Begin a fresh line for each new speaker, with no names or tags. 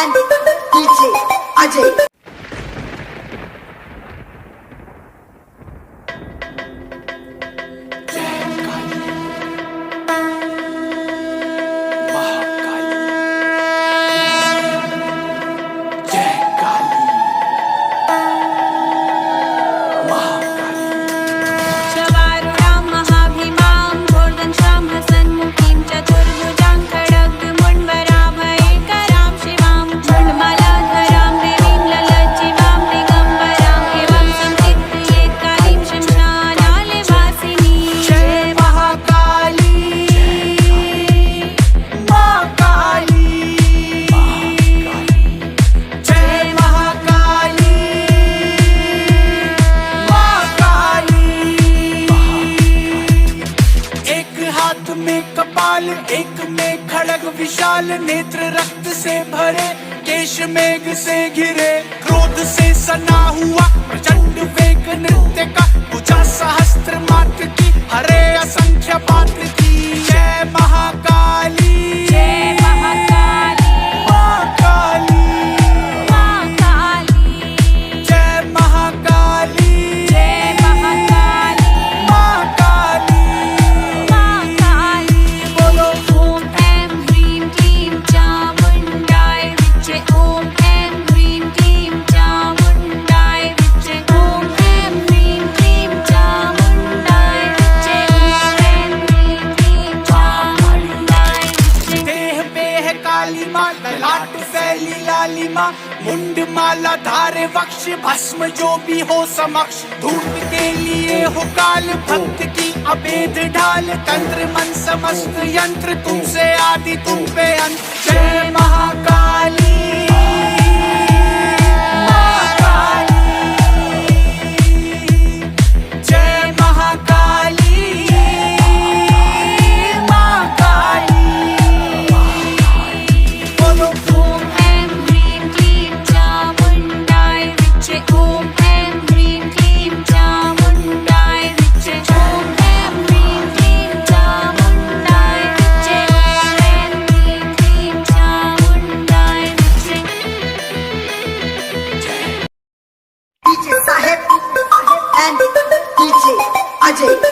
and DJ Ajay.
एक में खड़ग विशाल नेत्र रक्त से भरे केश मेघ से घिरे क्रोध से सना हुआ प्रचंड वेग नृत्य का भुजा सहस्त्र मात्र की हरे असंख्य पात्र की जय महाकाली जय महाकाली महाकाली महाकाली जय महाकाली जय महाकाली महाकाली महाकाली बोलो ओम ऐं ह्रीं क्लीं चामुंडाय विच्चे ओम ऐं ह्रीं क्लीं चामुंडाय विच्चे ओम ऐं ह्रीं क्लीं चामुंडाय विच्चे ओम ऐं ह्रीं क्लीं चामुंडाय विच्चे देह पेह काली माँ ललाट फैली लाली माँ मुंड माला धारे वक्ष भस्म जो भी हो समक्ष धूप के लिए हो काल भक्त की अभेद ढाल तंत्र मन समस्त यंत्र तुमसे आदि तुम पे अंत